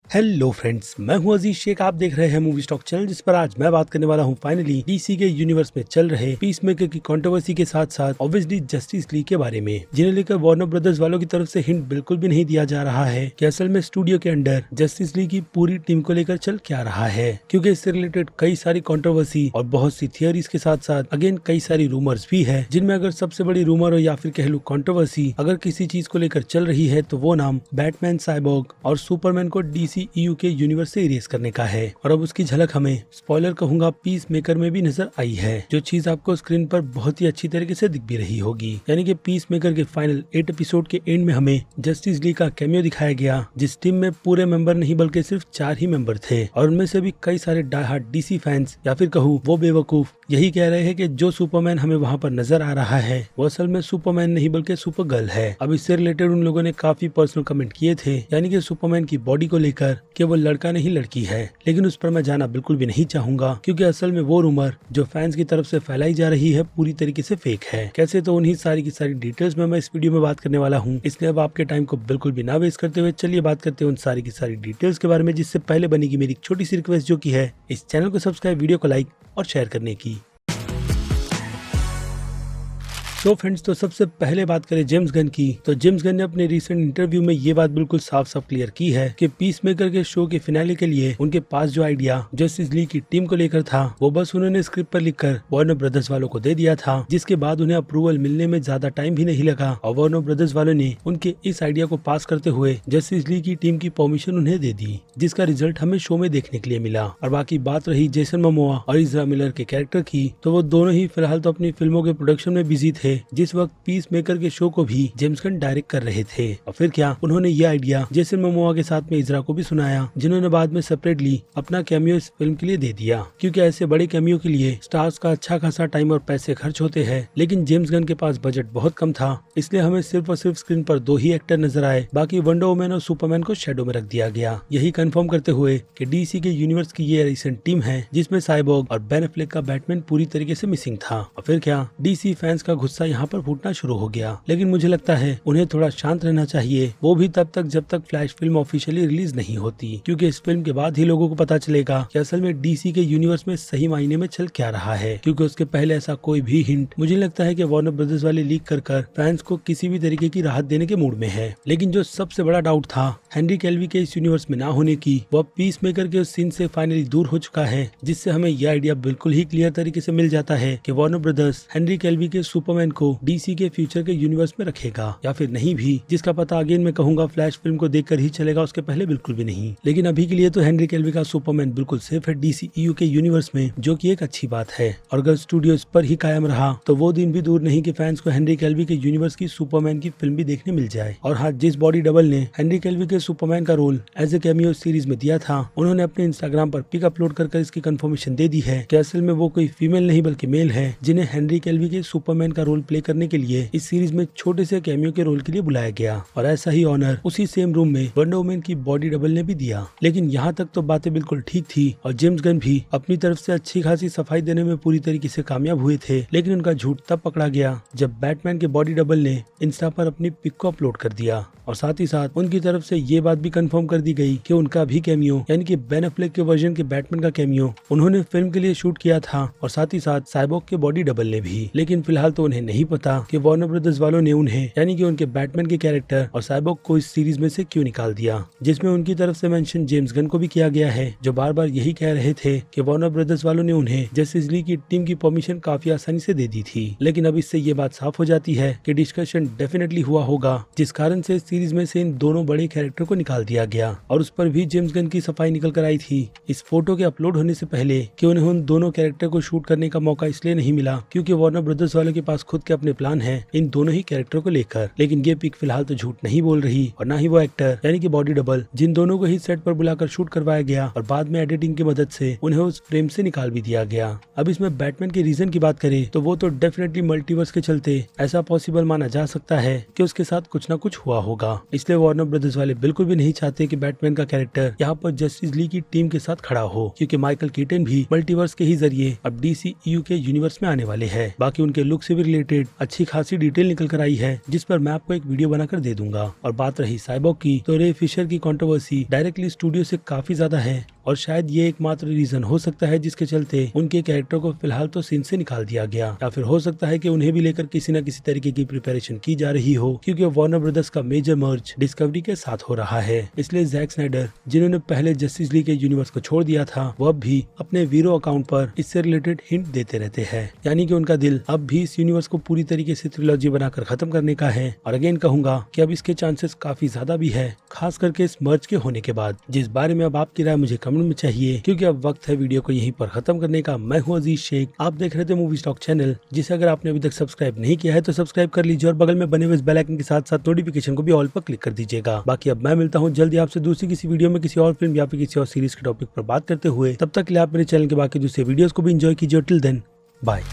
Hello friends, मैं हूं अजीज शेख। आप देख रहे हैं मूवी स्टॉक चैनल, जिस पर आज मैं बात करने वाला हूं फाइनली डीसी के यूनिवर्स में चल रहे पीसमेकर की कंट्रोवर्सी के साथ साथ ऑब्वियसली जस्टिस लीग के बारे में, जिन्हें लेकर वार्नर ब्रदर्स वालों की तरफ से हिंट बिल्कुल भी नहीं दिया जा रहा है कि असल में स्टूडियो के अंडर जस्टिस लीग की पूरी टीम को लेकर चल क्या रहा है, क्योंकि इससे रिलेटेड कई सारी कंट्रोवर्सी और बहुत सी थियरीज के साथ साथ अगेन कई सारी रूमर्स भी है, जिनमें अगर सबसे बड़ी रूमर हो या फिर कह लूं कंट्रोवर्सी अगर किसी चीज को लेकर चल रही है तो वो नाम बैटमैन, साइबोर्ग और सुपरमैन को DCEU के यूनिवर्स से इरेज करने का है। और अब उसकी झलक हमें स्पॉइलर कहूंगा पीस मेकर में भी नजर आई है, जो चीज आपको स्क्रीन पर बहुत ही अच्छी तरीके से दिख भी रही होगी। यानी कि पीस मेकर के फाइनल 8 एपिसोड के एंड में हमें जस्टिस लीग का कैमियो दिखाया गया, जिस टीम में पूरे मेंबर नहीं बल्कि सिर्फ 4 ही मेंबर थे, और उनमें से भी कई सारे डाई हार्ड DC फैंस या फिर कहूँ वो बेवकूफ यही कह रहे हैं कि जो सुपरमैन हमें वहाँ पर नजर आ रहा है वो असल में सुपरमैन नहीं बल्कि सुपर गर्ल है। अब इससे रिलेटेड उन लोगों ने काफी पर्सनल कमेंट किए थे, यानी कि सुपरमैन की बॉडी को लेकर कि वो लड़का नहीं लड़की है, लेकिन उस पर मैं जाना बिल्कुल भी नहीं चाहूंगा, क्योंकि असल में वो रूमर जो फैंस की तरफ से फैलाई जा रही है पूरी तरीके से फेक है। कैसे तो उन्हीं सारी की सारी डिटेल्स में मैं इस वीडियो में बात करने वाला हूँ, इसलिए अब आपके टाइम को बिल्कुल भी ना वेस्ट करते हुए चलिए बात करते हैं उन सारी की सारी डिटेल्स के बारे में। जिससे पहले बनेगी मेरी एक छोटी सी रिक्वेस्ट, जो की है इस चैनल को सब्सक्राइब, वीडियो को लाइक और शेयर करने की। तो फ्रेंड्स, तो सबसे पहले बात करें जेम्स गन की, तो जेम्स गन ने अपने रिसेंट इंटरव्यू में ये बात बिल्कुल साफ साफ क्लियर की है कि पीसमेकर के शो के फिनाले के लिए उनके पास जो आइडिया जस्टिस लीग की टीम को लेकर था वो बस उन्होंने स्क्रिप्ट पर लिखकर वार्नर ब्रदर्स वालों को दे दिया था, जिसके बाद उन्हें अप्रूवल मिलने में ज्यादा टाइम भी नहीं लगा और वार्नर ब्रदर्स वालों ने उनके इस आइडिया को पास करते हुए जस्टिस लीग की टीम की परमिशन उन्हें दे दी, जिसका रिजल्ट हमें शो में देखने के लिए मिला। और बाकी बात रही जेसन मोमोआ और इज़रा मिलर के कैरेक्टर की, तो वो दोनों ही फिलहाल तो अपनी फिल्मों के प्रोडक्शन में बिजी थे जिस वक्त पीसमेकर के शो को भी जेम्स गन डायरेक्ट कर रहे थे। और फिर क्या, उन्होंने ये आइडिया जेसन मोमोआ के साथ में इज़रा को भी सुनाया, जिन्होंने बाद में सेपरेटली अपना कैमियो इस फिल्म के लिए दे दिया, क्योंकि ऐसे बड़े कैमियो के लिए स्टार्स का अच्छा खासा टाइम और पैसे खर्च होते हैं, लेकिन जेम्स गन के पास बजट बहुत कम था, इसलिए हमें सिर्फ और सिर्फ स्क्रीन पर 2 ही एक्टर नजर आए, बाकी वंडर वुमन और सुपरमैन को शैडो में रख दिया गया। यही कंफर्म करते हुए कि डीसी के यूनिवर्स की ये रिसेंट टीम है जिसमें साइबोर्ग और बेन एफ्लेक का बैटमैन पूरी तरीके से मिसिंग था। और फिर क्या, डीसी फैंस का गुस्सा यहाँ पर फूटना शुरू हो गया, लेकिन मुझे लगता है उन्हें थोड़ा शांत रहना चाहिए, वो भी तब तक जब तक फ्लैश फिल्म ऑफिशियली रिलीज नहीं होती, क्योंकि इस फिल्म के बाद ही लोगों को पता चलेगा कि असल में डीसी के यूनिवर्स में सही मायने में चल क्या रहा है, क्योंकि उसके पहले ऐसा कोई भी हिंट मुझे लगता है कि वार्नर ब्रदर्स वाले लीक कर फैंस को किसी भी तरीके की राहत देने के मूड में है। लेकिन जो सबसे बड़ा डाउट था हेनरी कैल्वी के इस यूनिवर्स में ना होने की, वो पीसमेकर के उस सीन से फाइनली दूर हो चुका है, जिससे हमें यह आइडिया बिल्कुल ही क्लियर तरीके से मिल जाता है कि वार्नर ब्रदर्स हेनरी कैल्वी के सुपरमैन को डीसी के फ्यूचर के यूनिवर्स में रखेगा या फिर नहीं भी, जिसका पता अगेन मैं कहूंगा फ्लैश फिल्म को देखकर ही चलेगा, उसके पहले बिल्कुल भी नहीं। लेकिन अभी के लिए तो हेनरी कैल्वी का सुपरमैन बिल्कुल सेफ है DCEU के यूनिवर्स में, जो कि एक अच्छी बात है। और अगर स्टूडियो इस पर ही कायम रहा तो वो दिन भी दूर नहीं कि फैंस को हेनरी कैल्वी के यूनिवर्स की सुपरमैन की फिल्म भी देखने मिल जाए। और हाँ, जिस बॉडी डबल ने हेनरी कैल्वी के सुपरमैन का role as a cameo series में दिया था, उन्होंने अपने इंस्टाग्राम पर पिक अपलोड कर इसकी कंफर्मेशन दे दी है कि असल में वो कोई फीमेल नहीं बल्कि मेल है, जिन्हें हेनरी कैल्वी के सुपरमैन का रोल प्ले करने के लिए इस सीरीज में छोटे से कैमियो के रोल के लिए बुलाया गया। और ऐसा ही ऑनर उसी सेम रूम में वंडर वुमन की बॉडी डबल ने भी दिया। लेकिन यहाँ तक तो बातें बिल्कुल ठीक थी और जेम्स गन भी अपनी तरफ से अच्छी खासी सफाई देने में पूरी तरीके से कामयाब हुए थे, लेकिन उनका झूठ तब पकड़ा गया जब बैटमैन के बॉडी डबल ने इंस्टा पर अपनी पिक को अपलोड कर दिया। और साथ ही साथ उनकी तरफ से ये बात भी कंफर्म कर दी गई कि उनका भी कैमियो यानी कि बेन एफ्लेक के वर्जन के बैटमैन का कैमियो उन्होंने फिल्म के लिए शूट किया था, और साथ ही साथ साइबोर्ग के बॉडी डबल ने भी। लेकिन फिलहाल तो उन्हें नहीं पता कि वार्नर ब्रदर्स वालों ने उन्हें यानी कि उनके बैटमैन के कैरेक्टर और साइबोर्ग को इस सीरीज में से क्यों निकाल दिया, जिसमें उनकी तरफ से मेंशन जेम्स गन को भी किया गया है, जो बार बार यही कह रहे थे कि वार्नर ब्रदर्स वालों ने उन्हें जस्टिस लीग की टीम की परमिशन काफी आसानी से दे दी थी। लेकिन अब इससे ये बात साफ हो जाती है कि डिस्कशन डेफिनेटली हुआ होगा, जिस कारण से इस सीरीज में से इन दोनों बड़े कैरेक्टर को निकाल दिया गया। और उस पर भी जेम्स गन की सफाई निकल कर आई थी इस फोटो के अपलोड होने से पहले कि उन्हें उन दोनों कैरेक्टर को शूट करने का मौका इसलिए नहीं मिला क्योंकि वार्नर ब्रदर्स वालों के पास खुद के अपने प्लान है इन दोनों ही कैरेक्टर को लेकर। लेकिन ये पिक फिलहाल तो झूठ नहीं बोल रही, और न ही वो एक्टर यानी कि बॉडी डबल जिन दोनों को ही सेट पर बुलाकर शूट करवाया गया और बाद में एडिटिंग की मदद से उन्हें उस फ्रेम से निकाल भी दिया गया। अब इसमें बैटमैन के रीजन की बात करें तो वो तो डेफिनेटली मल्टीवर्स के चलते ऐसा पॉसिबल माना जा सकता है कि उसके साथ कुछ न कुछ हुआ होगा, इसलिए वार्नर ब्रदर्स वाले बिल्कुल भी नहीं चाहते कि बैटमैन का कैरेक्टर यहाँ पर जस्टिस लीग की टीम के साथ खड़ा हो, क्योंकि माइकल कीटन भी मल्टीवर्स के ही जरिए अब DCEU के यूनिवर्स में आने वाले हैं। बाकी उनके लुक से भी रिलेटेड रिलेटेड अच्छी खासी डिटेल निकल कर आई है, जिस पर मैं आपको एक वीडियो बनाकर दे दूंगा। और बात रही साइबॉर्ग की, तो रे फिशर की कंट्रोवर्सी डायरेक्टली स्टूडियो से काफी ज्यादा है और शायद ये एकमात्र रीजन हो सकता है जिसके चलते उनके कैरेक्टर को फिलहाल तो सीन से निकाल दिया गया, या फिर हो सकता है कि उन्हें भी लेकर किसी न किसी तरीके की प्रिपरेशन की जा रही हो, क्योंकि वार्नर ब्रदर्स का मेजर मर्ज डिस्कवरी के साथ हो रहा है। इसलिए जैक स्नाइडर, जिन्होंने पहले जस्टिस लीग के यूनिवर्स को छोड़ दिया था, वो अब भी अपने वीरो अकाउंट पर इससे रिलेटेड हिंट देते रहते हैं। यानी कि उनका दिल अब भी इस यूनिवर्स को पूरी तरीके से ट्रिलॉजी बनाकर खत्म करने का है। और अगेन कहूंगा कि अब इसके चांसेस काफी ज्यादा भी है, खास करके इस मर्ज के होने के बाद, जिस बारे में अब आपकी राय मुझे कमेंट में चाहिए, क्योंकि अब वक्त है वीडियो को यहीं पर खत्म करने का। मैं हूं अजीज शेख, आप देख रहे थे मूवी स्टॉक चैनल, जिसे अगर आपने अभी तक सब्सक्राइब नहीं किया है तो सब्सक्राइब कर लीजिए और बगल में बने हुए इस बेल आइकन के साथ साथ नोटिफिकेशन को भी ऑल पर क्लिक कर दीजिएगा। बाकी अब मैं मिलता हूं जल्दी आपसे दूसरी किसी वीडियो में किसी और फिल्म या फिर किसी और सीरीज के टॉपिक पर बात करते हुए। तब तक के लिए आप मेरे चैनल के बाकी दूसरे वीडियोस को भी एंजॉय कीजिए। Till then bye.